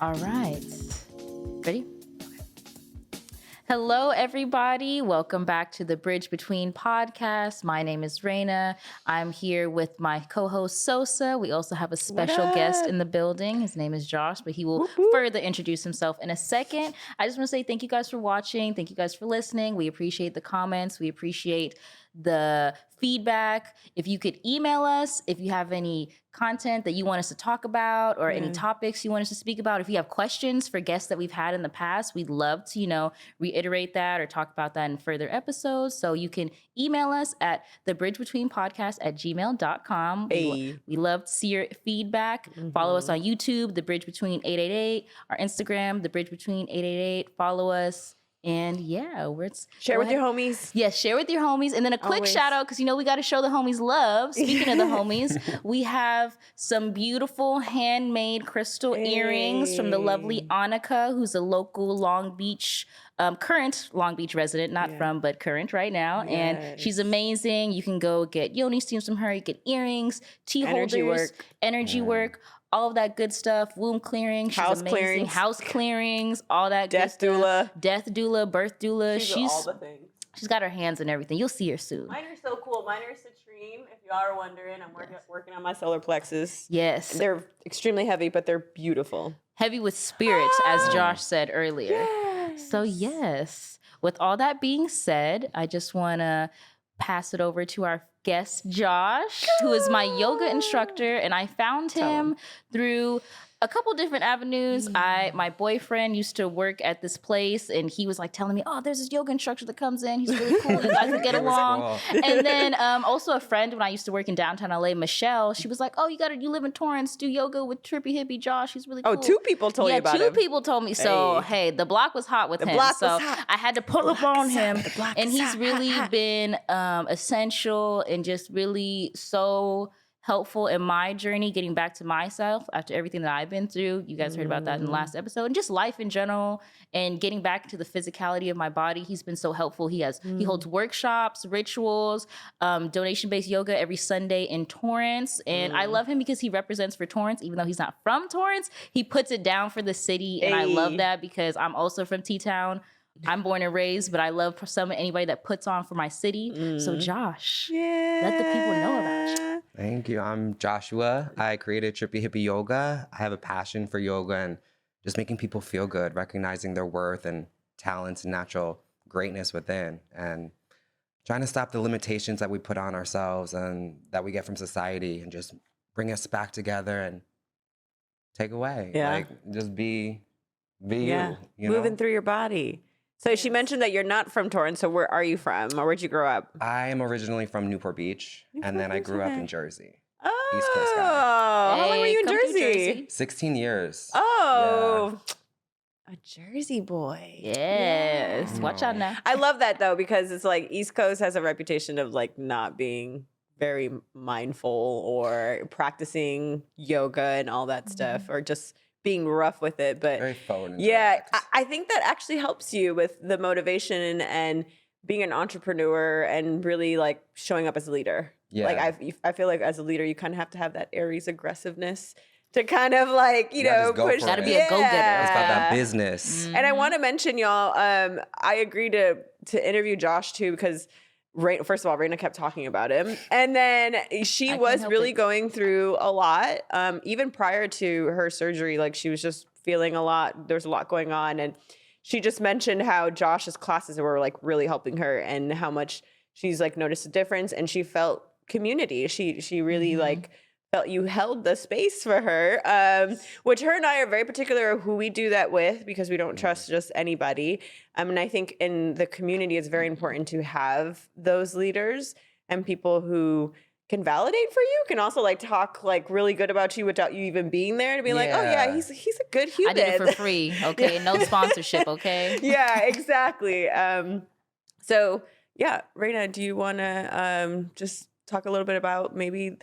All right. Ready? Hello, everybody. Welcome back to the Bridge Between podcast. My name is Raina. I'm here with my co-host Sosa. We also have a special guest in the building. His name is Josh, but he will further introduce himself in a second. I just want to say thank you guys for watching. Thank you guys for listening. We appreciate the comments. We appreciate the feedback. If you could email us, if you have any content that you want us to talk about or any topics you want us to speak about, if you have questions for guests that we've had in the past, we'd love to, reiterate that or talk about that in further episodes. So you can email us at thebridgebetweenpodcast@gmail.com. Hey. We love to see your feedback. Follow us on YouTube, The Bridge Between 888, our Instagram, The Bridge Between 888. Follow us. And yeah, share with your homies. Yes, share with your homies. And then a quick shout out, because we got to show the homies love. Speaking of the homies, we have some beautiful handmade crystal earrings from the lovely Annika, who's a local Long Beach, current Long Beach resident, not from, but current right now. Yes. And she's amazing. You can go get yoni steams from her. You get earrings, tea holders, energy work. All of that good stuff, womb clearing, house clearings, all that good stuff. Death doula, birth doula. She's all the things. She's got her hands in everything. You'll see her soon. Mine are so cool. Mine are citrine. If y'all are wondering, I'm working on my solar plexus. Yes. They're extremely heavy, but they're beautiful. Heavy with spirit, as Josh said earlier. Yes. So yes, with all that being said, I just want to pass it over to our guest, Josh, who is my yoga instructor, and I found him through a couple different avenues. My boyfriend used to work at this place, and he was like telling me, "Oh, there's this yoga instructor that comes in. He's really cool. You guys will get along." And then also a friend when I used to work in downtown LA, Michelle, she was like, "Oh, you live in Torrance, do yoga with Trippy Hippy Josh. He's really cool." Oh, two people told you about him. Yeah, two people told me. So hey, the block was hot with him. So I had to pull up on him, and he's really been essential and just really so helpful in my journey getting back to myself after everything that I've been through. You guys heard about that in the last episode, and just life in general and getting back to the physicality of my body. He's been so helpful. He holds workshops, rituals, donation-based yoga every Sunday in Torrance. And I love him because he represents for Torrance, even though he's not from Torrance. He puts it down for the city. And I love that because I'm also from T-Town. I'm born and raised, but I love anybody that puts on for my city. So Josh, let the people know about you. Thank you. I'm Joshua. I created TrippyHippyYoga. I have a passion for yoga and just making people feel good, recognizing their worth and talents and natural greatness within, and trying to stop the limitations that we put on ourselves and that we get from society and just bring us back together and take away. Like, just be you. Moving through your body. So she mentioned that you're not from Torrance. So where are you from, or where'd you grow up? I am originally from Newport Beach, and then I grew up in Jersey. Oh, East Coast guy. How long were you in Jersey? 16 years. Oh, a Jersey boy. Yes. Watch out now. I love that though, because it's like East Coast has a reputation of like not being very mindful or practicing yoga and all that stuff, or just being rough with it. But very forward. I think that actually helps you with the motivation and being an entrepreneur and really like showing up as a leader. Yeah. Like I feel like as a leader, you kind of have to have that Aries aggressiveness to kind of like, push. Gotta be a go-getter. It's about that business. And I want to mention, y'all, I agreed to interview Josh too, because first of all, Raina kept talking about him. And then she was really going through a lot. Even prior to her surgery, like she was just feeling a lot. There's a lot going on. And she just mentioned how Josh's classes were like really helping her and how much she's like noticed a difference. And she felt community. She really like felt you held the space for her, which her and I are very particular of who we do that with, because we don't trust just anybody. And I think in the community, it's very important to have those leaders and people who can validate for you, can also like talk like really good about you without you even being there, to be like, oh yeah, he's a good human. I did it for free, okay? No sponsorship, okay? Yeah, exactly. So yeah, Raina, do you want to just talk a little bit about maybe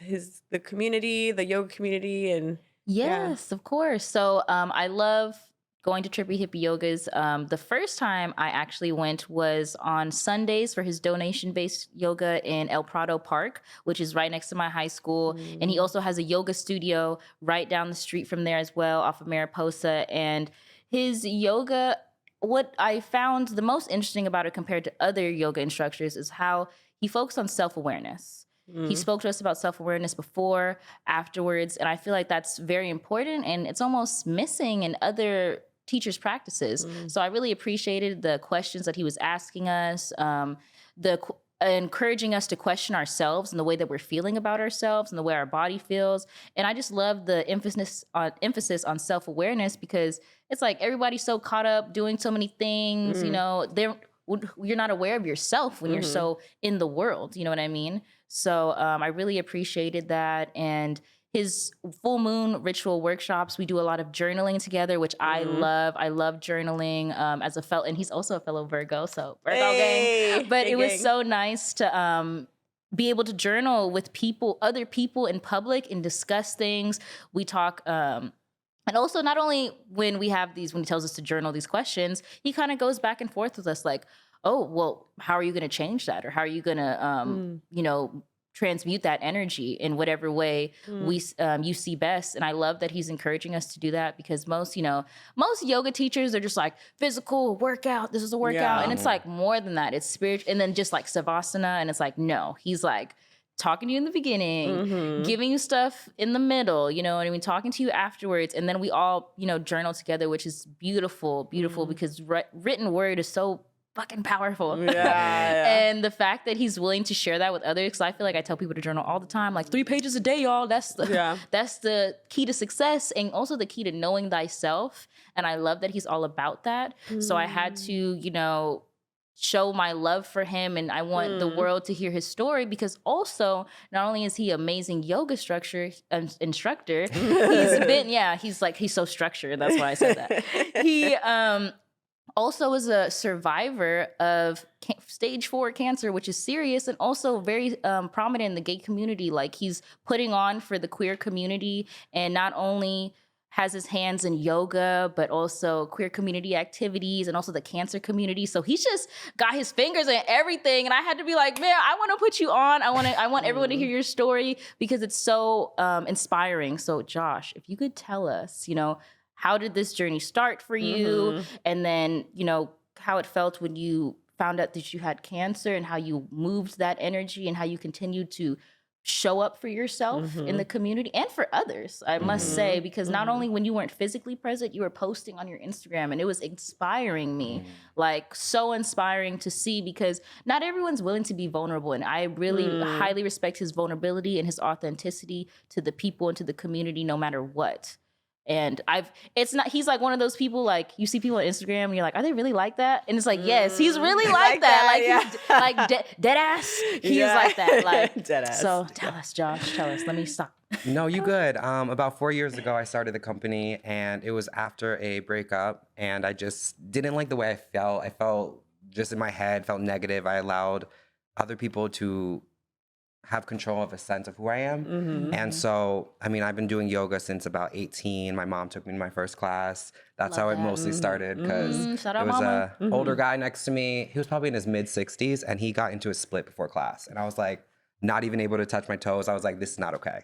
the community, the yoga community, and yes, of course. So I love going to Trippy Hippie Yogas. The first time I actually went was on Sundays for his donation-based yoga in El Prado Park, which is right next to my high school. And he also has a yoga studio right down the street from there as well, off of Mariposa. And his yoga, what I found the most interesting about it compared to other yoga instructors is how he focused on self-awareness. He spoke to us about self-awareness before, afterwards, and I feel like that's very important, and it's almost missing in other teachers' practices. So I really appreciated the questions that he was asking us, encouraging us to question ourselves and the way that we're feeling about ourselves and the way our body feels. And I just love the emphasis on self-awareness, because it's like everybody's so caught up doing so many things, you know, you're not aware of yourself when you're so in the world, you know what I mean? So I really appreciated that. And his full moon ritual workshops, we do a lot of journaling together, which I love. I love journaling as a fellow, and he's also a fellow Virgo, so Virgo gang. But it was so nice to be able to journal with other people in public and discuss things. We talk, and also not only when he tells us to journal these questions, he kind of goes back and forth with us like, oh, well, how are you going to change that? Or how are you going to, you know, transmute that energy in whatever way you see best. And I love that he's encouraging us to do that, because most yoga teachers are just like physical workout. This is a workout. And it's like more than that. It's spiritual. And then just like savasana. And it's like, no, he's like talking to you in the beginning, giving you stuff in the middle, you know what I mean? Talking to you afterwards. And then we all, you know, journal together, which is beautiful, because written word is so fucking powerful. And the fact that he's willing to share that with others, because I feel like I tell people to journal all the time, like 3 pages a day, y'all. That's the key to success, and also the key to knowing thyself. And I love that he's all about that. So I had to, you know, show my love for him, and I want the world to hear his story, because also not only is he amazing yoga instructor, he's so structured. That's why I said that. He also is a survivor of stage 4 cancer, which is serious, and also very prominent in the gay community. Like, he's putting on for the queer community, and not only has his hands in yoga, but also queer community activities and also the cancer community. So he's just got his fingers in everything. And I had to be like, man, I want to put you on. I want everyone to hear your story, because it's so inspiring. So Josh, if you could tell us, you know, how did this journey start for you? And then, you know, how it felt when you found out that you had cancer, and how you moved that energy, and how you continued to show up for yourself in the community and for others, I must say, because not only when you weren't physically present, you were posting on your Instagram, and it was inspiring me, like so inspiring to see, because not everyone's willing to be vulnerable. And I really highly respect his vulnerability and his authenticity to the people and to the community, no matter what. And he's like one of those people, like you see people on Instagram and you're like, are they really like that? And it's like, yes, he's really like that. He's like dead ass. He's like that. Like dead ass. So tell us, Josh, let me stop. No, you good. About 4 years ago, I started the company, and it was after a breakup, and I just didn't like the way I felt. I felt just in my head, felt negative. I allowed other people to have control of a sense of who I am. And so, I mean, I've been doing yoga since about 18. My mom took me to my first class. That's how it mostly started, because there was an older guy next to me. He was probably in his mid-60s, and he got into a split before class. And I was like, not even able to touch my toes. I was like, this is not okay.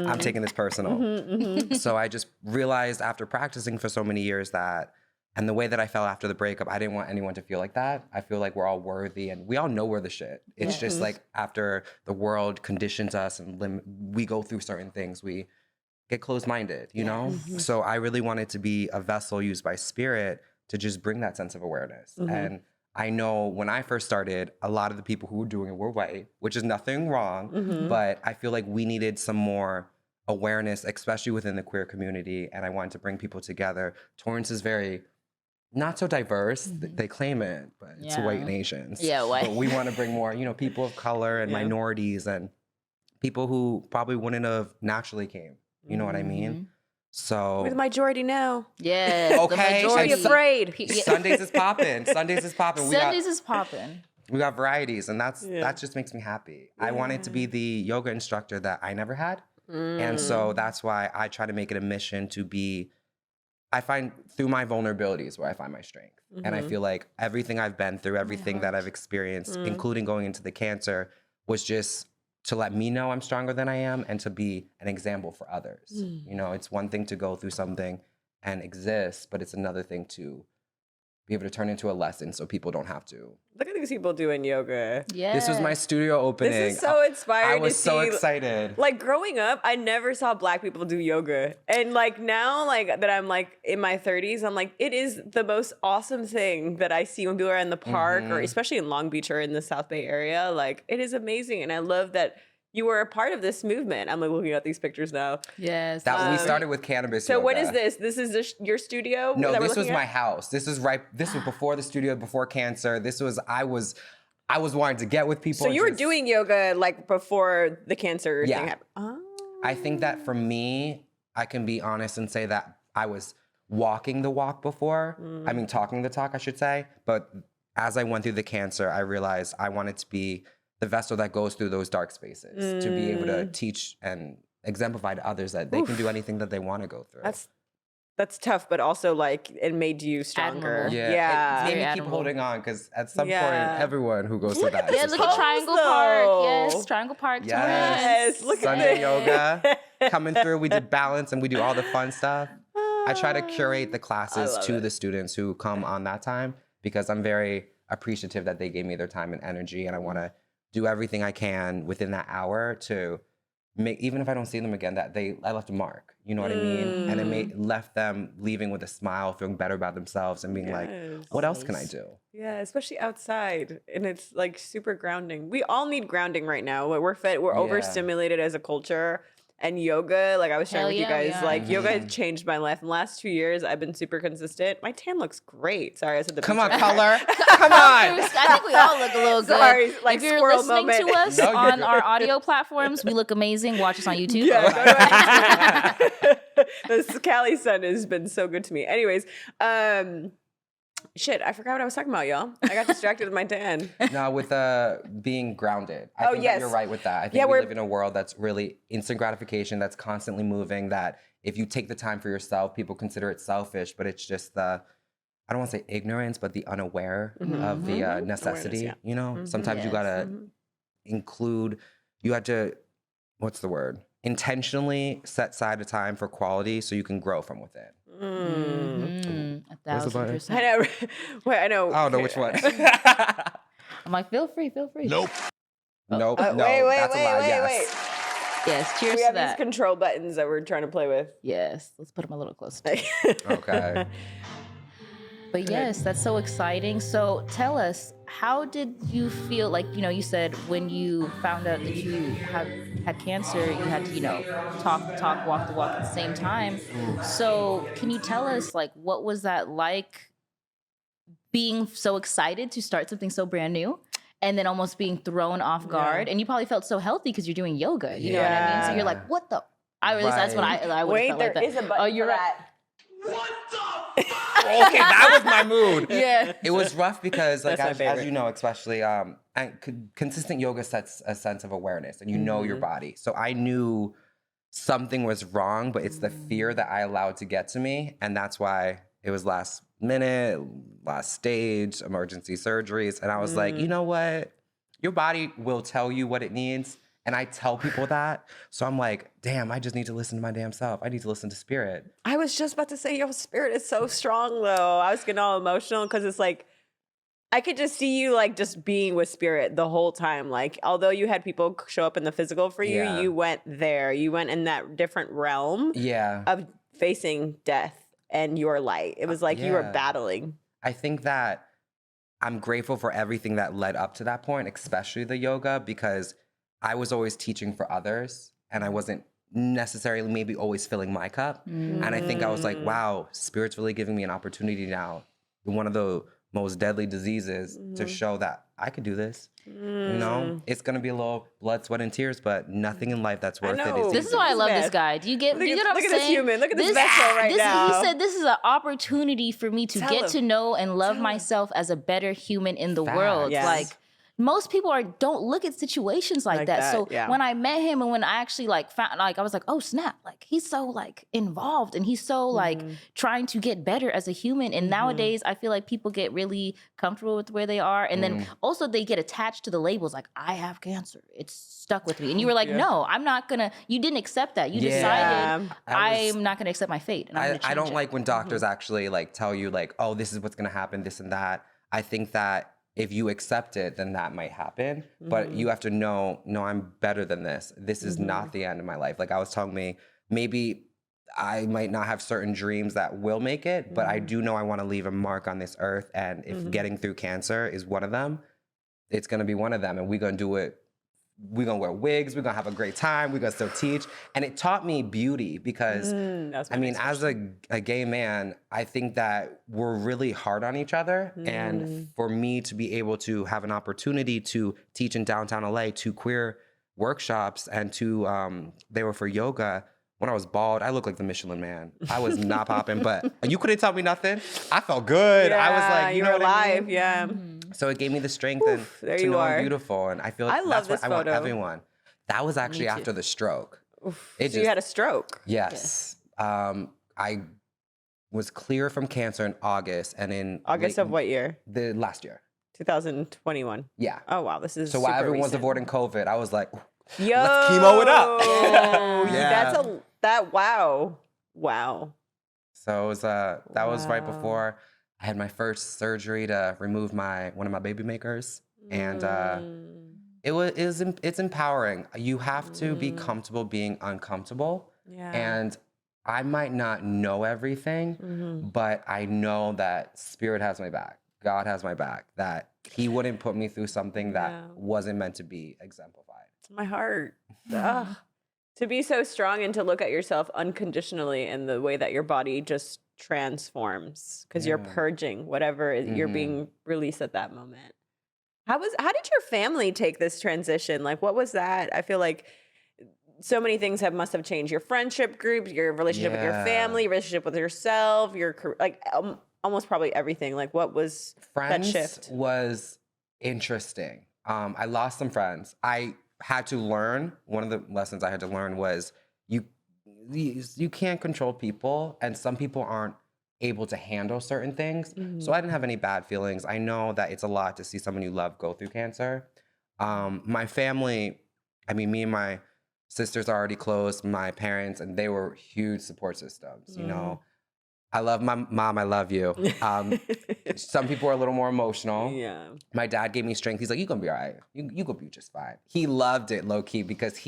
I'm taking this personal. So I just realized after practicing for so many years that, and the way that I felt after the breakup, I didn't want anyone to feel like that. I feel like we're all worthy, and we all know we're the shit. It's just like after the world conditions us and we go through certain things, we get closed-minded, you know? So I really wanted to be a vessel used by spirit to just bring that sense of awareness. And I know when I first started, a lot of the people who were doing it were white, which is nothing wrong, but I feel like we needed some more awareness, especially within the queer community, and I wanted to bring people together. Torrance is very not so diverse. They claim it, but it's white nations. Yeah, white. But we want to bring more, you know, people of color and minorities and people who probably wouldn't have naturally came. You know what I mean? So we're the majority now. Yeah. Okay. The majority. Afraid. Sundays is popping. Sundays is popping. We got varieties, and that just makes me happy. I wanted to be the yoga instructor that I never had. And so that's why I try to make it a mission to be I find through my vulnerabilities where I find my strength. And I feel like everything I've been through, everything that I've experienced, including going into the cancer, was just to let me know I'm stronger than I am and to be an example for others. You know, it's one thing to go through something and exist, but it's another thing to be able to turn into a lesson so people don't have to. Look at these people doing yoga. Yeah. This was my studio opening. This is so inspiring. I was to so see, excited. Like growing up, I never saw Black people do yoga. And like now, like that I'm like in my 30s, I'm like, it is the most awesome thing that I see when people are in the park or especially in Long Beach or in the South Bay area. Like it is amazing. And I love that you were a part of this movement. I'm like looking at these pictures now. Yes. That we started with cannabis So yoga. what is this? This is your studio? No, that we're this was looking my at? house. This was before the studio, before cancer. I was wanting to get with people. So you were doing yoga like before the cancer thing happened. Oh. I think that for me, I can be honest and say that I was walking the walk before. I mean, talking the talk, I should say. But as I went through the cancer, I realized I wanted to be the vessel that goes through those dark spaces to be able to teach and exemplify to others that they can do anything that they want to go through. That's tough, but also like it made you stronger. Admirable. Yeah. It made me keep admirable. holding on because at some point, everyone who goes through that. Yeah, look at Triangle Park. Yes, Triangle Park. Yes, look at Sunday this. yoga coming through. We did balance and we do all the fun stuff. I try to curate the classes to the students who come on that time because I'm very appreciative that they gave me their time and energy, and I want to do everything I can within that hour to make, even if I don't see them again, that I left a mark. You know what I mean? And it left them leaving with a smile, feeling better about themselves, and being like, what else can I do? Yeah, especially outside. And it's like super grounding. We all need grounding right now. We're overstimulated as a culture. And yoga, like I was sharing with you guys, like yoga has changed my life. In the last 2 years, I've been super consistent. My tan looks great. Sorry, I said the Come on, picture. color. Come on. I think we all look a little good. Sorry, like if you're squirrel listening moment. to us No, you're on good. our audio platforms, we look amazing. Watch us on YouTube. Yeah, this Cali sun has been so good to me. Anyways, shit, I forgot what I was talking about, y'all. I got distracted with my tan. No, with being grounded. I think that you're right with that. I think we live in a world that's really instant gratification, that's constantly moving, that if you take the time for yourself, people consider it selfish, but it's just I don't want to say ignorance, but the unaware of the necessity. You know, sometimes you gotta include, you have to, what's the word? Intentionally set aside a time for quality so you can grow from within. 1,000%. I know. Wait, I know. I don't know which one. I'm like, feel free. Nope. No, wait, that's a lie. Yes. Wait. Yes, cheers We to have that. these control buttons that we're trying to play with. Yes, let's put them a little closer. Okay. But yes, that's so exciting. So tell us, how did you feel? Like, you know, you said when you found out that you had cancer, you had to, you know, talk the talk, walk the walk at the same time. So can you tell us, like, what was that like being so excited to start something so brand new? And then almost being thrown off guard. And you probably felt so healthy because you're doing yoga. You know what I mean? So you're like, what the? That's what I would have felt like that. Is a button you're for right. that. What the fuck? Okay, that was my mood. Yeah. It was rough because, like, That's my as favorite. you know, especially, and consistent yoga sets a sense of awareness, and you know your body. So I knew something was wrong, but it's the fear that I allowed to get to me, and that's why it was last minute, last stage, emergency surgeries, and I was like, you know what? Your body will tell you what it needs. And I tell people that. So I'm like, damn, I just need to listen to my damn self. I need to listen to spirit. I was just about to say, your spirit is so strong, though. I was getting all emotional because it's like, I could just see you like just being with spirit the whole time. Like, although you had people show up in the physical for you, you went there. You went in that different realm of facing death and your light. It was like you were battling. I think that I'm grateful for everything that led up to that point, especially the yoga, because I was always teaching for others and I wasn't necessarily maybe always filling my cup. And I think I was like, wow, spirit's really giving me an opportunity now, one of the most deadly diseases, to show that I could do this. You know, it's going to be a little blood, sweat, and tears, but nothing in life that's worth it is This is why I love this guy. Do you get what I'm saying? Look at this human. Look at this vessel right now. He said, this is an opportunity for me to get to know and love myself as a better human in the world. Yes. Like, most people don't look at situations like that. So when I met him and when I actually like found, like, I was like, oh snap, like he's so like involved and he's so like trying to get better as a human. And nowadays I feel like people get really comfortable with where they are. And then also they get attached to the labels, like I have cancer. It's stuck with me. And you were like, no, I'm not gonna, you didn't accept that. You decided I'm not gonna accept my fate. And I don't like when doctors actually like tell you like, oh, this is what's gonna happen, this and that. I think that if you accept it, then that might happen. But you have to know, no, I'm better than this. This is not the end of my life. Like I was telling me, maybe I might not have certain dreams that will make it, but I do know I want to leave a mark on this earth. And if getting through cancer is one of them, it's going to be one of them. And we're going to do it. We're going to wear wigs. We're going to have a great time. We're going to still teach. And it taught me beauty because, I mean, as a gay man, I think that we're really hard on each other. And for me to be able to have an opportunity to teach in downtown LA 2 queer workshops and they were for yoga. When I was bald, I looked like the Michelin Man. I was not popping, but you couldn't tell me nothing. I felt good. I was like, you know what I mean? So it gave me the strength to know I'm beautiful. And I feel like that's what I want everyone. That was actually after the stroke. So you had a stroke? Yes. I was clear from cancer in August. And in August of what year? The last year. 2021. Yeah. Oh, wow. This is so while everyone was avoiding COVID, I was like, yo, let's chemo it up. Wow. So it was that was right before I had my first surgery to remove one of my baby makers, and it's empowering. You have to be comfortable being uncomfortable, and I might not know everything, but I know that Spirit has my back. God has my back. That He wouldn't put me through something that wasn't meant to be exemplified. My heart. To be so strong and to look at yourself unconditionally in the way that your body just transforms because you're purging whatever you're being released at that moment. How did your family take this transition? Like, what was that? I feel like so many things must have changed. Your friendship groups, your relationship with your family, relationship with yourself, your like almost probably everything. Like, what was that shift? Was interesting. I lost some friends. I had to learn, one of the lessons I had to learn was you can't control people, and some people aren't able to handle certain things. So I didn't have any bad feelings. I know that it's a lot to see someone you love go through cancer. My family, I mean, me and my sisters are already close, my parents, and they were huge support systems, you know. I love my mom. I love you. Some people are a little more emotional. Yeah. My dad gave me strength. He's like, you're going to be all right. You going to be just fine. He loved it, low key, because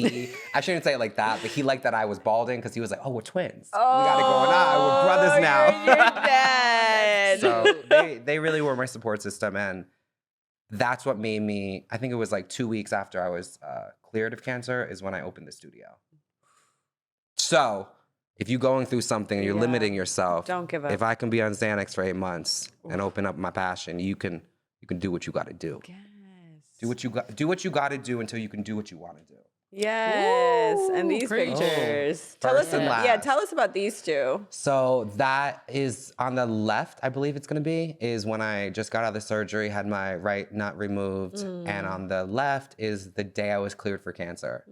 I shouldn't say it like that, but he liked that I was balding because he was like, oh, we're twins. Oh, we got it going on. We're brothers now. Your dad. So they really were my support system. And that's what made me, I think it was like 2 weeks after I was cleared of cancer is when I opened the studio. So if you're going through something and you're limiting yourself, don't give up. If I can be on Xanax for 8 months and open up my passion, you can do what you got to do. Yes. Do what you got to do until you can do what you want to do. Yes. Ooh, and these pictures. Tell us about these two. So that is on the left, I believe it's going to be, is when I just got out of the surgery, had my right nut removed. And on the left is the day I was cleared for cancer.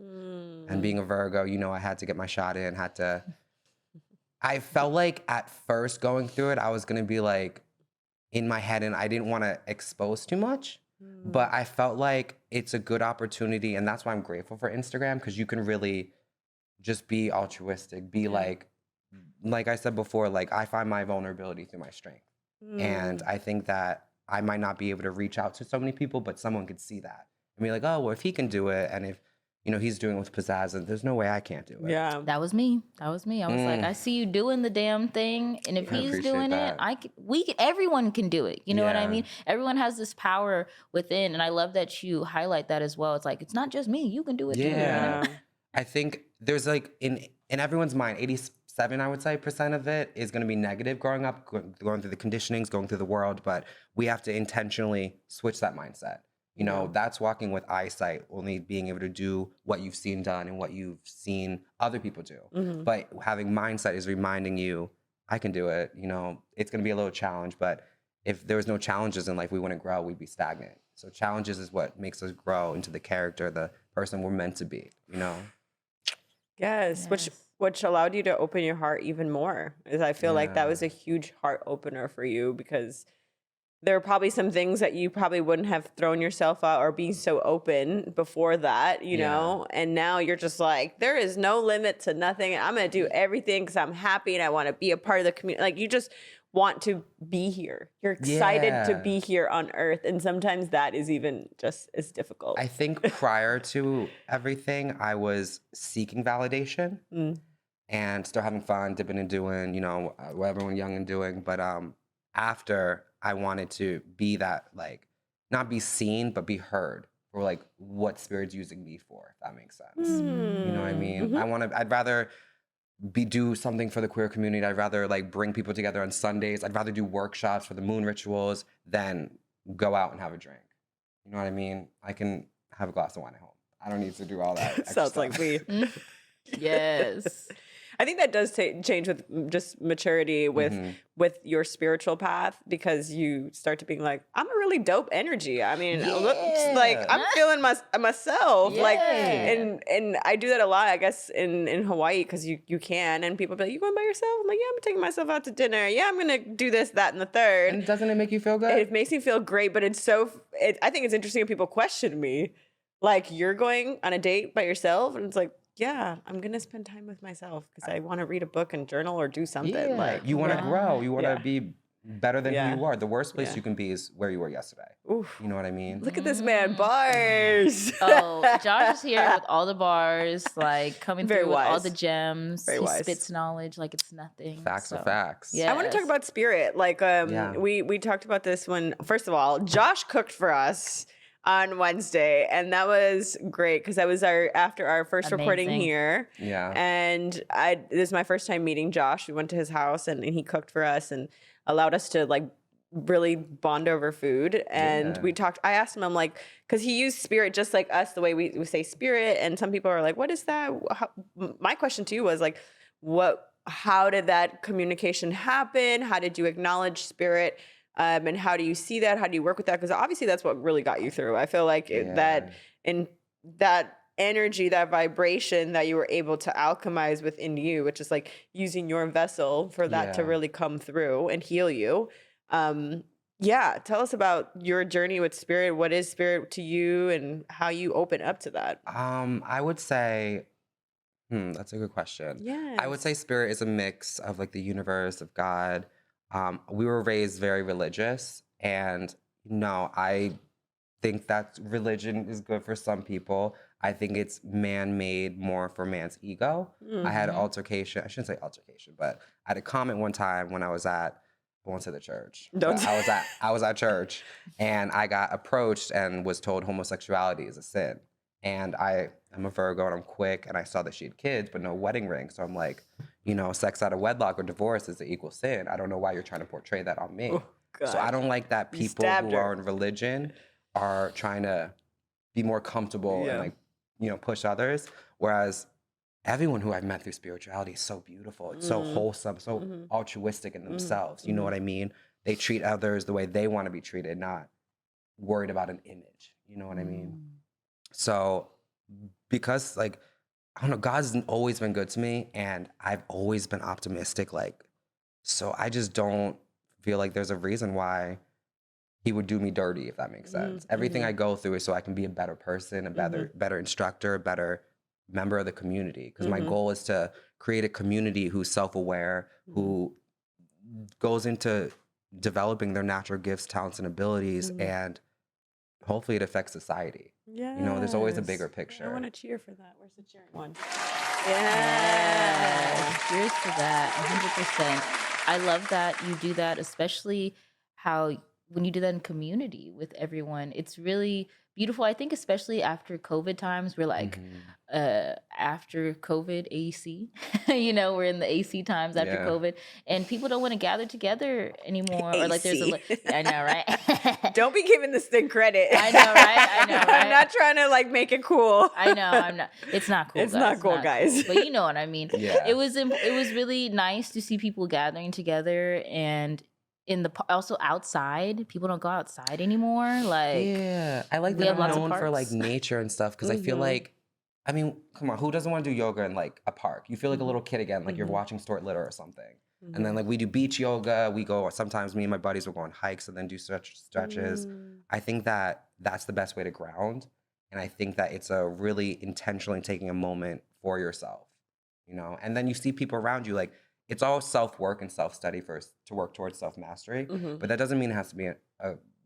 And being a Virgo, you know, I had to get my shot in, I felt like at first going through it, I was going to be like in my head and I didn't want to expose too much, but I felt like it's a good opportunity. And that's why I'm grateful for Instagram, because you can really just be altruistic, be like I said before, like I find my vulnerability through my strength. And I think that I might not be able to reach out to so many people, but someone could see that and be like, oh, well, if he can do it. And if, you know, he's doing it with pizzazz, and there's no way I can't do it. Yeah. That was me. I was like, I see you doing the damn thing. And if he's doing it, everyone can do it. You know what I mean? Everyone has this power within. And I love that you highlight that as well. It's like, it's not just me. You can do it too. You know? I think there's like, in everyone's mind, 87, I would say, % of it is going to be negative growing up, going through the conditionings, going through the world. But we have to intentionally switch that mindset. You know, that's walking with eyesight, only being able to do what you've seen done and what you've seen other people do. But having mindsight is reminding you, I can do it. You know, it's going to be a little challenge, but if there was no challenges in life, we wouldn't grow, we'd be stagnant. So challenges is what makes us grow into the character, the person we're meant to be, you know? Yes. Which allowed you to open your heart even more. Is I feel like that was a huge heart opener for you, because there are probably some things that you probably wouldn't have thrown yourself out or being so open before that, you know? And now you're just like, there is no limit to nothing. I'm going to do everything because I'm happy and I want to be a part of the community. Like, you just want to be here. You're excited to be here on earth. And sometimes that is even just as difficult. I think prior to everything, I was seeking validation and still having fun, dipping and doing, you know, what everyone young and doing. But after, I wanted to be that, like, not be seen, but be heard for, like, what Spirit's using me for, if that makes sense. You know what I mean? I'd rather do something for the queer community. I'd rather, like, bring people together on Sundays. I'd rather do workshops for the moon rituals than go out and have a drink. You know what I mean? I can have a glass of wine at home. I don't need to do all that. Sounds like me. Yes. I think that does change with just maturity with your spiritual path, because you start to be like, I'm a really dope energy. I mean, like, I'm feeling myself. Like, and I do that a lot, I guess, in Hawaii, because you can, and people be like, you going by yourself? I'm like, yeah, I'm taking myself out to dinner. Yeah, I'm gonna do this, that, and the third. And doesn't it make you feel good? It makes me feel great, but I think it's interesting when people question me, like, you're going on a date by yourself, and it's like, yeah, I'm going to spend time with myself because I want to read a book and journal or do something. Yeah. Like, you want to grow. You want to be better than who you are. The worst place you can be is where you were yesterday. Oof. You know what I mean? Look at this man, bars. Oh, Josh is here with all the bars, like, coming through with all the gems. He spits knowledge like it's nothing. Facts are facts. Yeah. I want to talk about Spirit. Like, we talked about this when, first of all, Josh cooked for us on Wednesday, and that was great because that was after our first recording here. Yeah. And this is my first time meeting Josh. We went to his house and he cooked for us and allowed us to, like, really bond over food. And we talked, I asked him, I'm like, because he used Spirit just like us, the way we say Spirit, and some people are like, what is that? My question to you was like, how did that communication happen? How did you acknowledge Spirit? And how do you see that? How do you work with that? Because obviously that's what really got you through. I feel like that energy, that vibration that you were able to alchemize within you, which is like using your vessel for that to really come through and heal you. Tell us about your journey with Spirit. What is Spirit to you and how you open up to that? I would say, that's a good question. Yeah. I would say Spirit is a mix of, like, the universe, of God. We were raised very religious, and I think that religion is good for some people. I think it's man-made more for man's ego. I had an altercation. I shouldn't say altercation, but I had a comment one time when I was at, I won't say the church. I was at church, and I got approached and was told homosexuality is a sin. And I'm a Virgo and I'm quick, and I saw that she had kids but no wedding ring. So I'm like, sex out of wedlock or divorce is an equal sin. I don't know why you're trying to portray that on me. Oh, so I don't like that people who are in religion are trying to be more comfortable and, like, push others. Whereas everyone who I've met through spirituality is so beautiful. It's so wholesome, so altruistic in themselves. You know what I mean? They treat others the way they want to be treated, not worried about an image. You know what I mean? So because, like, I don't know, God's always been good to me, and I've always been optimistic. Like, so I just don't feel like there's a reason why he would do me dirty, if that makes sense. Everything I go through is so I can be a better person, a better instructor, a better member of the community. Because my goal is to create a community who's self-aware, who goes into developing their natural gifts, talents, and abilities, and hopefully it affects society. Yeah. There's always a bigger picture. I want to cheer for that. Where's the cheering one? Yeah. Cheers to that. 100%. I love that you do that, especially when you do that in community with everyone. It's really beautiful. I think especially after COVID times, we're like, after COVID AC, we're in the AC times after COVID, and people don't want to gather together anymore. AC. Or like there's I know, right? Don't be giving this thing credit. I know, right? I'm not trying to, like, make it cool. I know, I'm not. It's not cool. It's not cool, guys. Cool. But you know what I mean. Yeah. It was really nice to see people gathering together, and also outside. People don't go outside anymore. Like, yeah, I like we that have I'm lots of known for like parks. nature and stuff because I feel like, I mean, come on, who doesn't want to do yoga in like a park? You feel like a little kid again, like you're watching Stuart Little or something. And then like we do beach yoga. We go, sometimes me and my buddies will go on hikes and then do stretches. I think that that's the best way to ground. And I think that it's a really intentionally taking a moment for yourself, you know? And then you see people around you, like it's all self-work and self-study first to work towards self-mastery. But that doesn't mean it has to be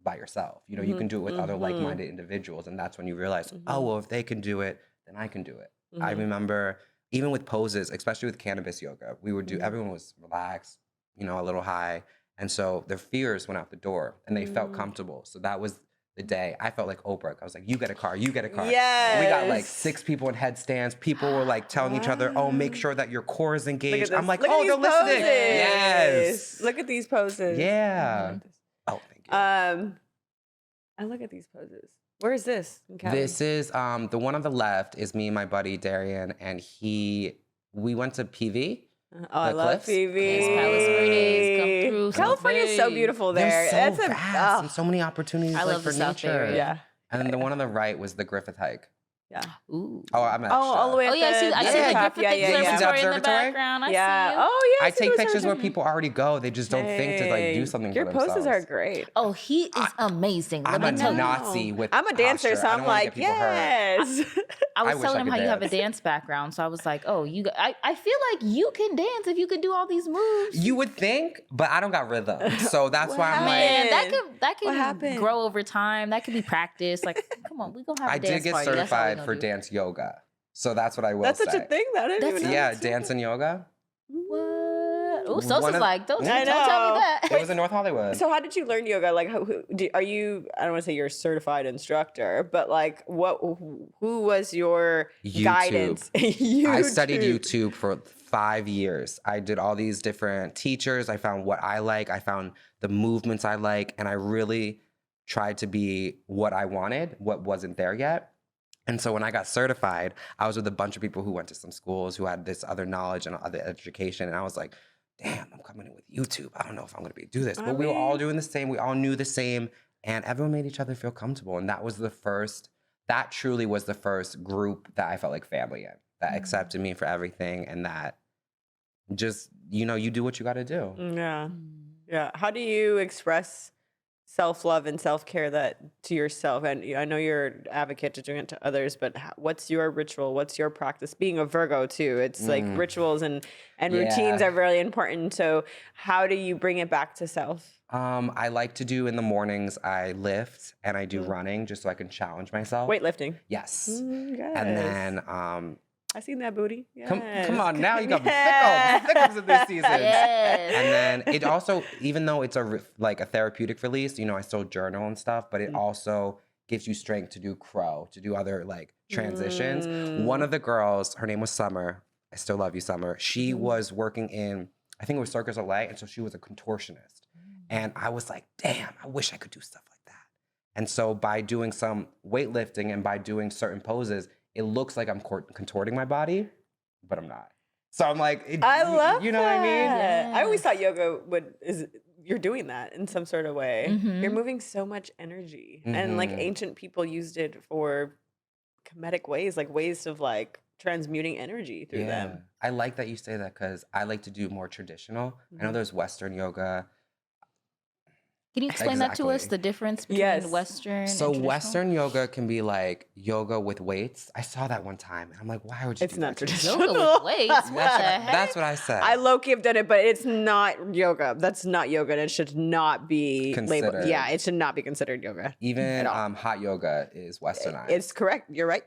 by yourself. You know, you can do it with other like-minded individuals. And that's when you realize, oh, well, if they can do it, then I can do it. I remember even with poses, especially with cannabis yoga, we would do, everyone was relaxed, you know, a little high. And so their fears went out the door and they felt comfortable. So that was the day I felt like Oprah. I was like, you get a car, you get a car. Yes. We got like 6 people in headstands. People were like telling each other, oh, make sure that your core is engaged. I'm like, oh, they're listening. Yes. Look at these poses. Yeah. Oh, thank you. And look at these poses. Where is this? This is the one on the left is me and my buddy Darian, and we went to PV. Oh, I love PV. Palos Verdes, come through. California is so beautiful there. There's so vast and so many opportunities I love for the South Bay nature. area. Yeah. And then the one on the right was the Griffith hike. Yeah. Ooh. Oh, I'm at all the way. Oh yeah, I see the observatory in the background. I see you. Oh yeah. I take pictures where people already go. They just don't think to like do something. Your for themselves. poses are great. Oh, he is amazing. I'm a Nazi with. I'm a dancer, posture. so I'm like, yes. I was wish telling I him could how you have a dance. dance background, so I was like, oh, I feel like you can dance if you could do all these moves. You would think, but I don't got rhythm, so that's why I'm Man, like. that What can happened? grow over time. That can be practiced. Like, come on, we gonna have a I dance did get party. That's all we certified gonna for do. dance yoga, so that's what I will That's say. such a thing. I didn't even know. Yeah, that's dance and yoga. What? Oh, One Sosa's of- like, don't I tell me know. that. It was in North Hollywood. So how did you learn yoga? Like, are you? I don't want to say you're a certified instructor, but like, who was your YouTube. guidance? I studied YouTube for 5 years. I did all these different teachers. I found what I like. I found the movements I like, and I really tried to be what I wanted, what wasn't there yet. And so when I got certified, I was with a bunch of people who went to some schools who had this other knowledge and other education. And I was like, damn, I'm coming in with YouTube. I don't know if I'm going to be able to do this. But we were all doing the same. We all knew the same. And everyone made each other feel comfortable. And that truly was the first group that I felt like family in, that accepted me for everything. And that just, you do what you got to do. Yeah. Yeah. How do you express self-love and self-care that to yourself? And I know you're an advocate to doing it to others, but what's your ritual? What's your practice? Being a Virgo too, it's like rituals and routines are really important. So how do you bring it back to self? I like to do in the mornings, I lift and I do running just so I can challenge myself. Weightlifting. Yes. Yes. And then I seen that booty. Yes. come on, now you got me thickums in this season. Yes. And then it also, even though it's a therapeutic release, I still journal and stuff, but it also gives you strength to do crow, to do other like transitions. One of the girls, her name was Summer. I still love you, Summer. She was working in, I think it was Circus LA, and so she was a contortionist. And I was like, damn, I wish I could do stuff like that. And so by doing some weightlifting and by doing certain poses, it looks like I'm contorting my body, but I'm not. So I'm like, I love you know what I mean? that. I always thought yoga you're doing that in some sort of way. You're moving so much energy. And like ancient people used it for comedic ways, like ways of like transmuting energy through them. I like that you say that because I like to do more traditional. I know there's Western yoga. Can you explain that to us, Exactly. the difference between Western So and traditional? Western yoga can be like yoga with weights. I saw that one time and I'm like, why would you It's do not that? traditional. Yoga with weights? What the heck? That's what I said. I low-key have done it, but it's not yoga. That's not yoga, and it should not be labeled. Considered. Yeah, it should not be considered yoga. Even hot yoga is Westernized. It's correct. You're right.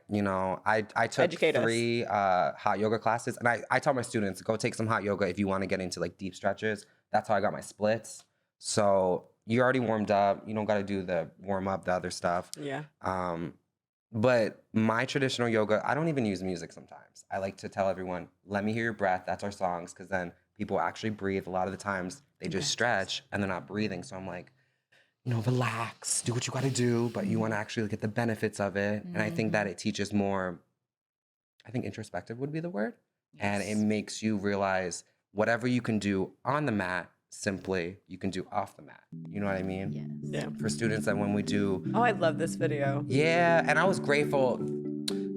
I took Educate us. 3 hot yoga classes, and I tell my students, go take some hot yoga if you want to get into like deep stretches. That's how I got my splits. So you're already warmed up. You don't got to do the warm up, the other stuff. Yeah. But my traditional yoga, I don't even use music sometimes. I like to tell everyone, let me hear your breath. That's our songs, because then people actually breathe. A lot of the times they just stretch and they're not breathing. So I'm like, relax, do what you got to do, but you want to actually get the benefits of it. And I think that it teaches more, I think introspective would be the word. Yes. And it makes you realize whatever you can do on the mat, simply you can do off the mat. You know what I mean? Yes. Yeah. For students that when we do. Oh, I love this video. Yeah, and I was grateful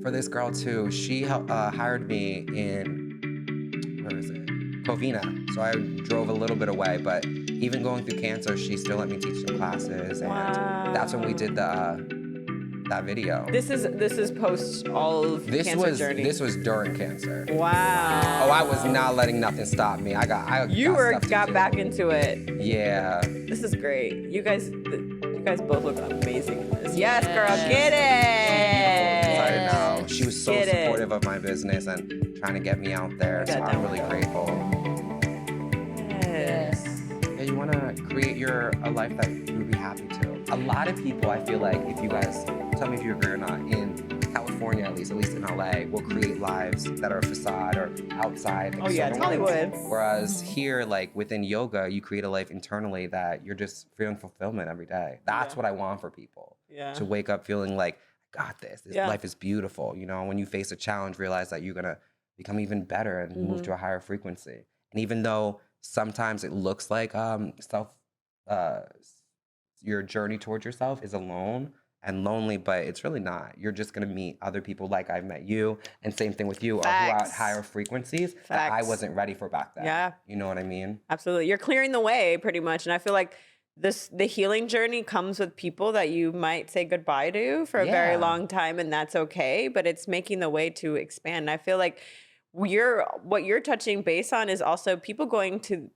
for this girl too. She hired me in, where is it? Covina. So I drove a little bit away, but even going through cancer, she still let me teach some classes, and that's when we did that video. This is post all of cancer journey. This was during cancer. Wow. Oh, I was not letting nothing stop me. I got back into it. Yeah. This is great. You guys both look amazing in this. Yes, girl, get it. Excited now. She was so supportive of my business and trying to get me out there. So I'm really grateful. Yes. Yeah, you want to create a life that you'll be happy to. A lot of people, I feel like, if you guys tell me if you agree or not, in California at least in LA, will create lives that are a facade or outside. Oh yeah, it's Hollywood. Whereas here, like within yoga, you create a life internally that you're just feeling fulfillment every day. That's what I want for people. Yeah. To wake up feeling like, I got this. This life is beautiful. You know, when you face a challenge, realize that you're gonna become even better and move to a higher frequency. And even though sometimes it looks like your journey towards yourself is alone and lonely, but it's really not. You're just gonna meet other people like I've met you, and same thing with you, who are at higher frequencies that I wasn't ready for back then. Yeah. You know what I mean? Absolutely. You're clearing the way pretty much. And I feel like the healing journey comes with people that you might say goodbye to for a very long time, and that's okay, but it's making the way to expand. And I feel like what you're touching base on is also people going to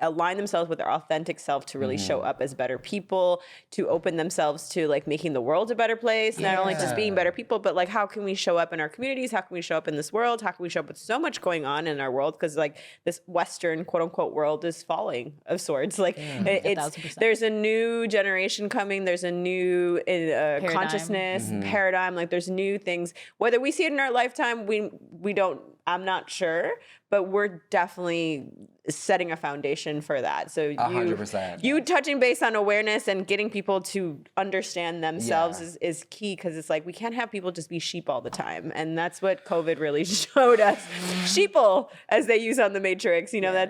align themselves with their authentic self to really show up as better people, to open themselves to like making the world a better place, not only just being better people, but like how can we show up in our communities? How can we show up in this world? How can we show up with so much going on in our world? Because like this Western quote unquote world is falling of sorts. Like there's a new generation coming. There's a new consciousness paradigm. Like there's new things. Whether we see it in our lifetime, we don't. I'm not sure, but we're definitely setting a foundation for that. So 100%. You touching base on awareness and getting people to understand themselves is key, because it's like we can't have people just be sheep all the time. And that's what COVID really showed us. Sheeple, as they use on The Matrix. You know,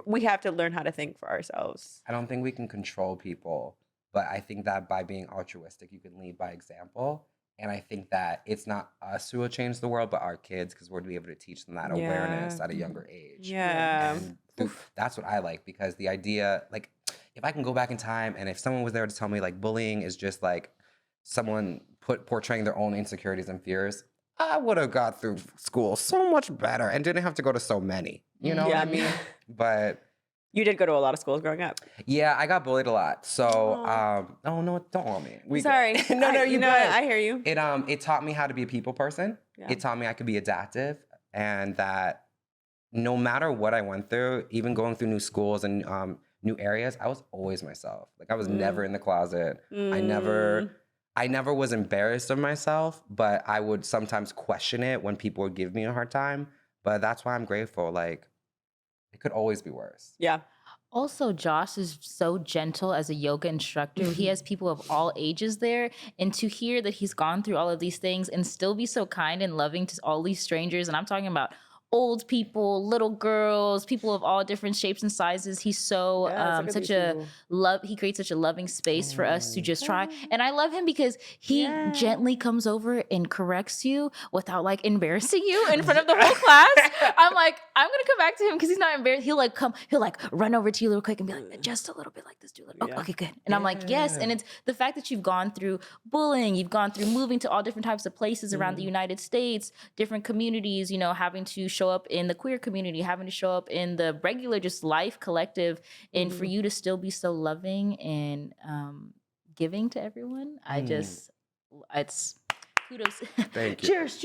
we have to learn how to think for ourselves. I don't think we can control people, but I think that by being altruistic, you can lead by example. And I think that it's not us who will change the world, but our kids, because we're to be able to teach them that awareness at a younger age. Yeah. And that's what I like, because the idea, like, if I can go back in time and if someone was there to tell me, like, bullying is just like someone portraying their own insecurities and fears, I would have got through school so much better and didn't have to go to so many. You know what I mean? But you did go to a lot of schools growing up. Yeah, I got bullied a lot. So, oh no, don't want me. Sorry. No, you know what? I hear you. It taught me how to be a people person. Yeah. It taught me I could be adaptive, and that no matter what I went through, even going through new schools and new areas, I was always myself. Like I was never in the closet. I never was embarrassed of myself, but I would sometimes question it when people would give me a hard time. But that's why I'm grateful. Like, it could always be worse. Yeah. Also, Josh is so gentle as a yoga instructor. He has people of all ages there. And to hear that he's gone through all of these things and still be so kind and loving to all these strangers, and I'm talking about old people, little girls, people of all different shapes and sizes. He's so he creates such a loving space for us to just try. And I love him because he gently comes over and corrects you without like embarrassing you in front of the whole class. I'm like, I'm gonna come back to him because he's not embarrassed. He'll like run over to you real quick and be like, just a little bit like this, do a little. Okay, good. And I'm like, yes. And it's the fact that you've gone through bullying, you've gone through moving to all different types of places around the United States, different communities, you know, having to show up in the queer community, having to show up in the regular just life collective, and for you to still be so loving and giving to everyone, it's kudos. Thank you. Cheers.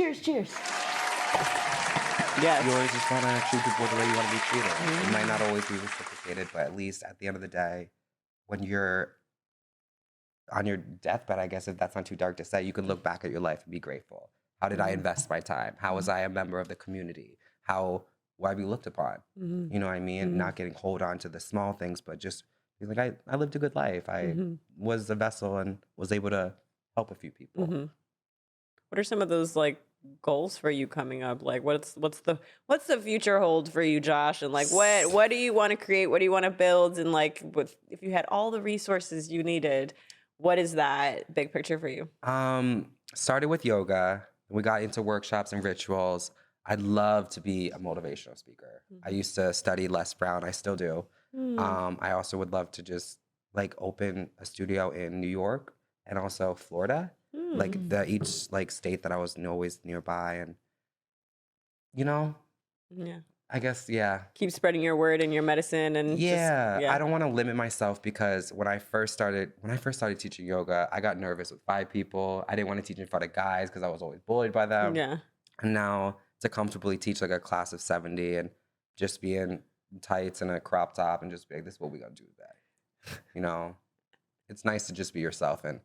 Yeah. You always just want to treat people the way you want to be treated. It might not always be reciprocated, but at least at the end of the day, when you're on your deathbed, I guess if that's not too dark to say, you can look back at your life and be grateful. How did I invest my time? How was I a member of the community? How will I be looked upon? You know what I mean? Not getting hold on to the small things, but just being like, I lived a good life. I was a vessel and was able to help a few people. What are some of those like goals for you coming up? Like what's the future hold for you, Josh? And like what do you want to create? What do you want to build? And like if you had all the resources you needed, what is that big picture for you? Started with yoga. We got into workshops and rituals. I'd love to be a motivational speaker. I used to study Les Brown. I still do. I also would love to just like open a studio in New York and also Florida, like each like state that I was always nearby, and I guess keep spreading your word and your medicine, and I don't want to limit myself, because when I first started teaching yoga, I got nervous with 5 people. I didn't want to teach in front of guys because I was always bullied by them. And now to comfortably teach like a class of 70 and just be in tights and a crop top and just be like, this is what we gotta do today. It's nice to just be yourself and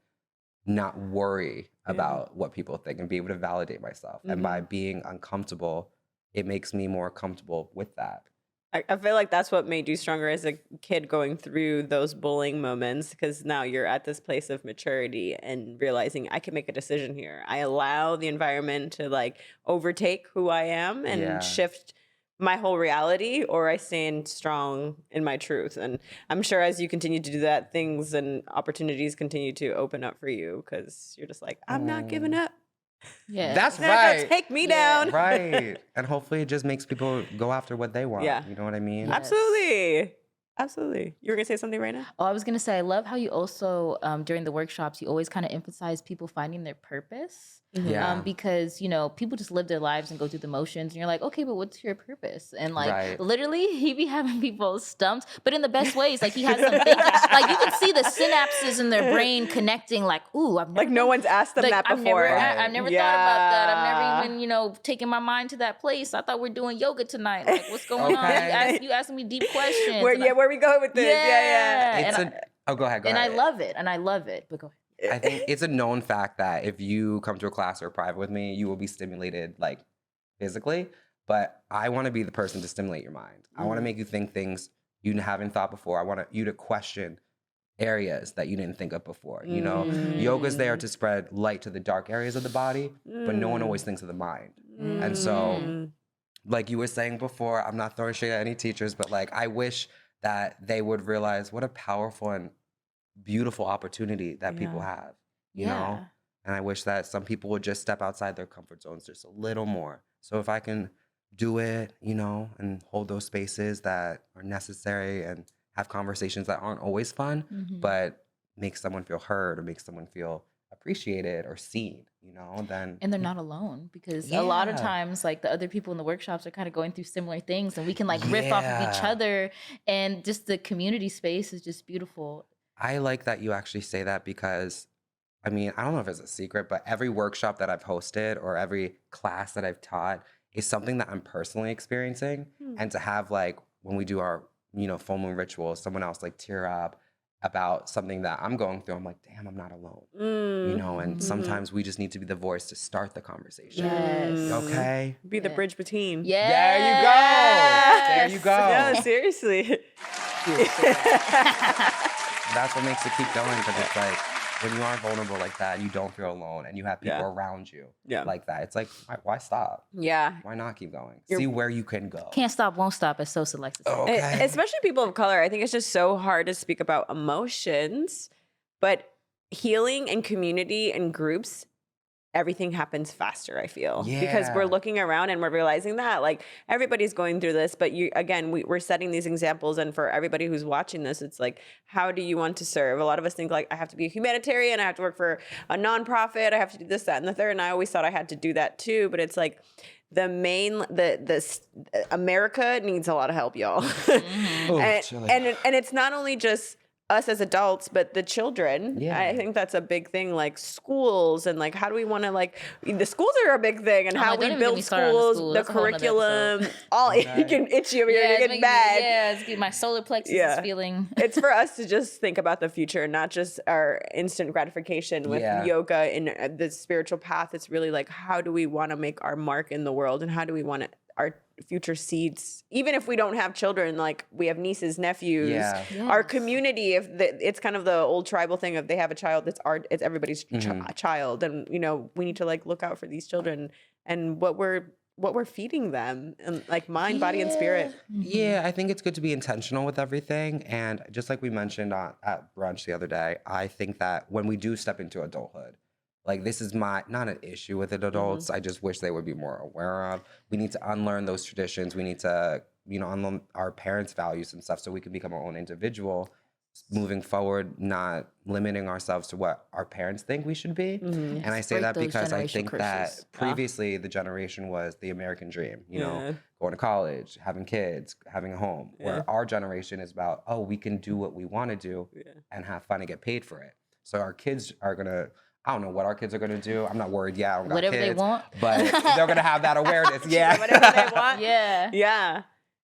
not worry about what people think and be able to validate myself. And by being uncomfortable, it makes me more comfortable with that. I feel like that's what made you stronger as a kid, going through those bullying moments, because now you're at this place of maturity and realizing I can make a decision here. I allow the environment to like overtake who I am and shift my whole reality, or I stand strong in my truth. And I'm sure as you continue to do that, things and opportunities continue to open up for you, because you're just like, I'm not giving up. Yeah, that's They're right. gonna take me down. Right. And hopefully it just makes people go after what they want. You know what I mean? Yes. Absolutely. You were gonna say something right now? Oh, I was gonna say, I love how you also during the workshops, you always kind of emphasize people finding their purpose. Because people just live their lives and go through the motions, and you're like, okay, but what's your purpose? And like literally, he be having people stumped, but in the best ways. Like he has them thinking, like you can see the synapses in their brain connecting. Like, ooh, I've never like no one's asked them that before. I've never thought about that. I've never even taken my mind to that place. I thought we're doing yoga tonight. Like, what's going on? You asking me deep questions. Where we go with this? Go ahead. And I love it. But go ahead. I think it's a known fact that if you come to a class or private with me, you will be stimulated like physically, but I want to be the person to stimulate your mind. I want to make you think things you haven't thought before. I want you to question areas that you didn't think of before. Yoga's there to spread light to the dark areas of the body, but no one always thinks of the mind. And so, like you were saying before, I'm not throwing shade at any teachers, but like I wish that they would realize what a powerful and beautiful opportunity that people have, you know? And I wish that some people would just step outside their comfort zones just a little more. So if I can do it, and hold those spaces that are necessary and have conversations that aren't always fun, but make someone feel heard or make someone feel appreciated or seen, then. And they're not alone, because a lot of times like the other people in the workshops are kind of going through similar things, and we can like riff off of each other, and just the community space is just beautiful. I like that you actually say that, because, I mean, I don't know if it's a secret, but every workshop that I've hosted or every class that I've taught is something that I'm personally experiencing. And to have like, when we do our, full moon rituals, someone else like tear up about something that I'm going through, I'm like, damn, I'm not alone. And sometimes we just need to be the voice to start the conversation. Okay? Be the bridge between. There you go. Yeah, seriously. That's what makes it keep going, because it's like when you are vulnerable like that, you don't feel alone, and you have people around you like that. It's like, why stop? Why not keep going? See where you can go. Can't stop, won't stop, as Sosa likes to say. Okay. Especially people of color. I think it's just so hard to speak about emotions, but healing and community and groups, everything happens faster, I feel. Because we're looking around and we're realizing that like everybody's going through this, but we're setting these examples, and for everybody who's watching this, it's like, how do you want to serve? A lot of us think like, I have to be a humanitarian, I have to work for a nonprofit, I have to do this, that, and the third, and I always thought I had to do that too, but it's like America needs a lot of help, y'all. And it's not only just us as adults, but the children. I think that's a big thing, like schools, and like how do we want to, like, the schools are a big thing, and how we build schools, the curriculum, all you can itchy over here, you get mad. It's my solar plexus is feeling. It's for us to just think about the future, not just our instant gratification with yoga and the spiritual path. It's really like, how do we want to make our mark in the world, and how do we want our future seeds, even if we don't have children, like we have nieces, nephews, our community, it's kind of the old tribal thing of they have a child, it's everybody's child. And, you know, we need to like look out for these children and what we're feeding them, and like mind, body, and spirit. Yeah, I think it's good to be intentional with everything. And just like we mentioned at brunch the other day, I think that when we do step into adulthood, like this is not an issue with it adults. I just wish they would be more aware of. We need to unlearn those traditions. We need to, you know, unlearn our parents' values and stuff so we can become our own individual moving forward, not limiting ourselves to what our parents think we should be. And I say that because I think that previously the generation was the American dream, you know, going to college, having kids, having a home, where our generation is about, oh, we can do what we want to do and have fun and get paid for it. So our kids are going to, I don't know what our kids are going to do. I'm not worried yet. I don't got whatever kids, they want. But they're going to have that awareness. Whatever they want.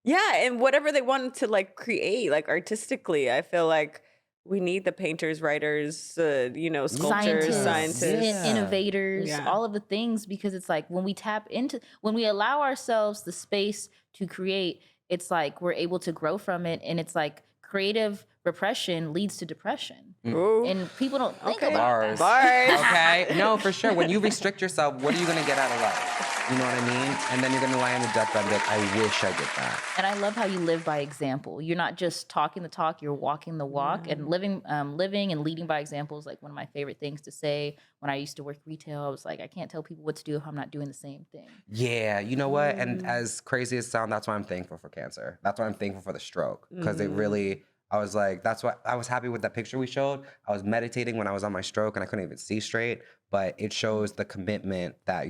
Yeah, and whatever they want to like create, like artistically. I feel like we need the painters, writers, you know, sculptors, scientists. Innovators, all of the things, because it's like when we allow ourselves the space to create, it's like we're able to grow from it, and it's like creative repression leads to depression. And people don't think about that. Okay? No, for sure. When you restrict yourself, what are you going to get out of life? You know what I mean? And then you're going to lie on your deathbed and be like, I wish I did that. And I love how you live by example. You're not just talking the talk, you're walking the walk. And living and leading by example is like one of my favorite things to say. When I used to work retail, I was like, I can't tell people what to do if I'm not doing the same thing. Yeah, you know what? And as crazy as it sounds, that's why I'm thankful for cancer. That's why I'm thankful for the stroke. Because it really, I was like, that's why I was happy with that picture we showed. I was meditating when I was on my stroke and I couldn't even see straight. But it shows the commitment that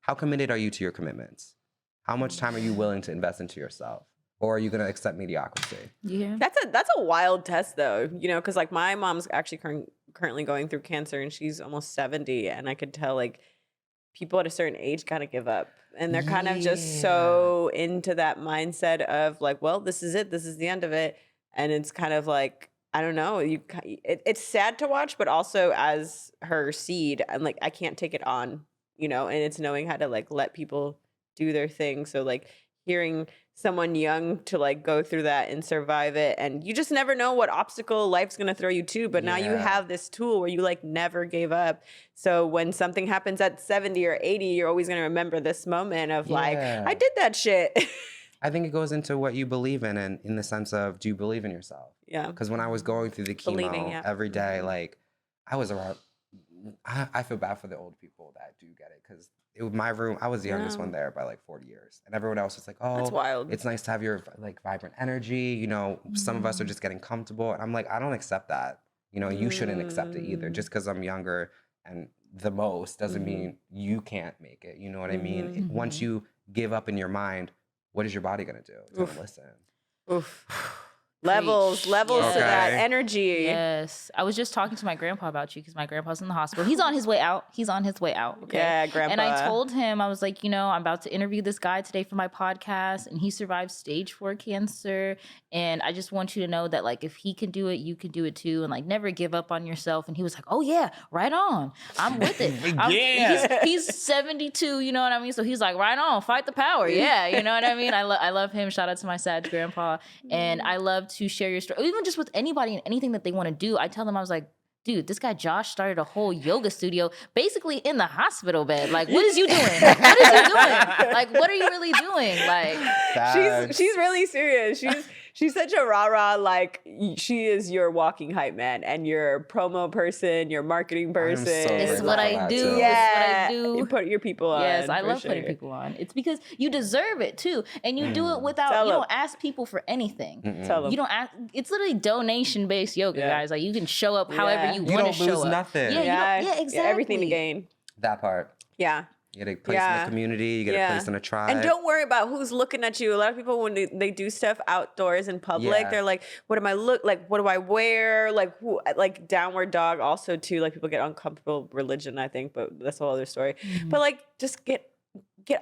how committed are you to your commitments? How much time are you willing to invest into yourself? Or are you going to accept mediocrity? Yeah. That's a wild test though, you know, because like my mom's actually currently going through cancer and she's almost 70. And I could tell like people at a certain age kind of give up. And they're kind of just so into that mindset of like, well, this is it. This is the end of it. And it's kind of like, I don't know, it's sad to watch, but also as her seed, I'm like, I can't take it on, you know, and it's knowing how to like let people do their thing. So like hearing someone young to like go through that and survive it, and you just never know what obstacle life's gonna throw you to, but now you have this tool where you like never gave up. So when something happens at 70 or 80, you're always gonna remember this moment of like, I did that shit. I think it goes into what you believe in, and in the sense of, do you believe in yourself? Yeah. Because when I was going through the chemo every day, like I was around, I feel bad for the old people that do get it, because it was my room. I was the youngest one there by like 40 years, and everyone else was like, "Oh, that's wild. It's nice to have your like vibrant energy." You know, some of us are just getting comfortable, and I'm like, I don't accept that. You know, you shouldn't accept it either. Just because I'm younger and the most doesn't mean you can't make it. You know what I mean? Once you give up in your mind, what is your body gonna do? It's gonna listen. Oof. Levels to that energy. Yes. I was just talking to my grandpa about you because my grandpa's in the hospital. He's on his way out. Okay? Yeah, grandpa. And I told him, I was like, you know, I'm about to interview this guy today for my podcast, and he survived stage 4 cancer. And I just want you to know that, like, if he can do it, you can do it too. And, like, never give up on yourself. And he was like, oh, yeah, right on. I'm with it. He's 72, you know what I mean? So he's like, right on, fight the power. Yeah, you know what I mean? I love him. Shout out to my Sag grandpa. And I love to share your story, even just with anybody and anything that they want to do. I tell them, I was like, dude, this guy Josh started a whole yoga studio basically in the hospital bed. Like, what is you doing? What is you doing? Like, what are you really doing? Like, she's really serious. She's such a rah-rah, like, she is your walking hype man and your promo person, your marketing person. It's what I do. Yeah. It's what I do. You put your people on. Yes, I love putting people on. It's because you deserve it too. And you do it without, you don't ask people for anything. Tell them. You don't ask, it's literally donation-based yoga, guys. Like, you can show up however you want to show up. You don't lose nothing. Yeah, exactly. Yeah, everything to gain. That part. Yeah. You get a place in the community. You get a place in a tribe. And don't worry about who's looking at you. A lot of people, when they do stuff outdoors in public, they're like, what am I look like? What do I wear? Like, who? Like downward dog also too. Like people get uncomfortable with religion, I think, but that's a whole other story. But like, just get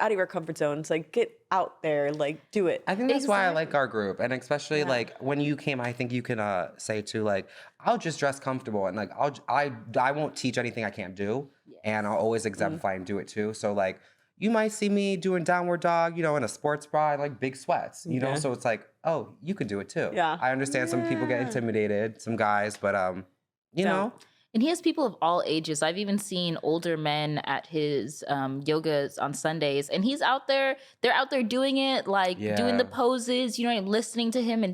out of your comfort zones. Like, get out there. Like, do it. I think that's why I like our group. And especially like when you came, I think you can say too, like, I'll just dress comfortable and like, I won't teach anything I can't do. And I'll always exemplify and do it too. So like, you might see me doing downward dog, you know, in a sports bra and like big sweats, you know? So it's like, oh, you could do it too. Yeah. I understand some people get intimidated, some guys, but you know. And he has people of all ages. I've even seen older men at his yogas on Sundays, and he's out there. They're out there doing it, like doing the poses. You know, listening to him,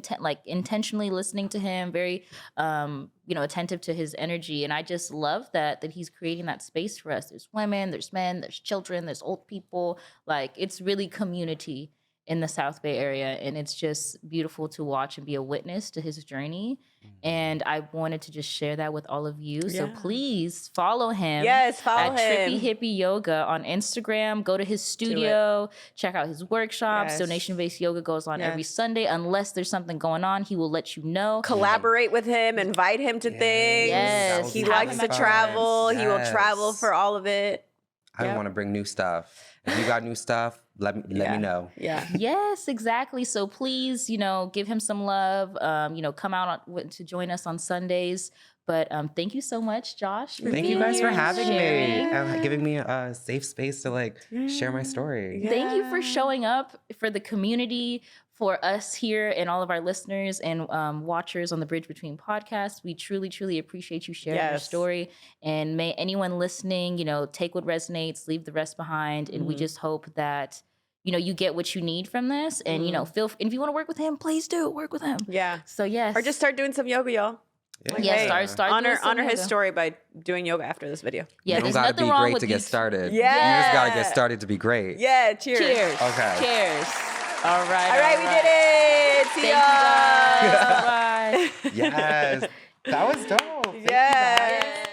intentionally listening to him, very, attentive to his energy. And I just love that he's creating that space for us. There's women, there's men, there's children, there's old people. Like, it's really community in the South Bay area, and it's just beautiful to watch and be a witness to his journey. And I wanted to just share that with all of you. So please follow him. Yes, follow him. TrippyHippyYoga on Instagram. Go to his studio. Check out his workshops. Donation-based yoga goes on every Sunday. Unless there's something going on, he will let you know. Collaborate with him. Invite him to things. Yes. He likes to travel. He will travel for all of it. I want to bring new stuff. If you got new stuff, let me know. Yeah. Yes, exactly. So please, give him some love. Come out to join us on Sundays. But thank you so much, Josh. Thank you guys for having me and giving me a safe space to share my story. Yeah. Thank you for showing up for the community, for us here and all of our listeners and watchers on the Bridge Between podcast. We truly, truly appreciate you sharing your story. And may anyone listening, take what resonates, leave the rest behind. And we just hope that, you get what you need from this. And, if you want to work with him, please do work with him. Yeah. So, yes. Or just start doing some yoga, y'all. Start honor his story by doing yoga after this video. Yeah, you don't gotta be great to get started. Yeah. You just gotta get started to be great. Yeah, cheers. Okay. Cheers. All right. All right, we did it. See y'all. Bye. Yes. That was dope. Yes.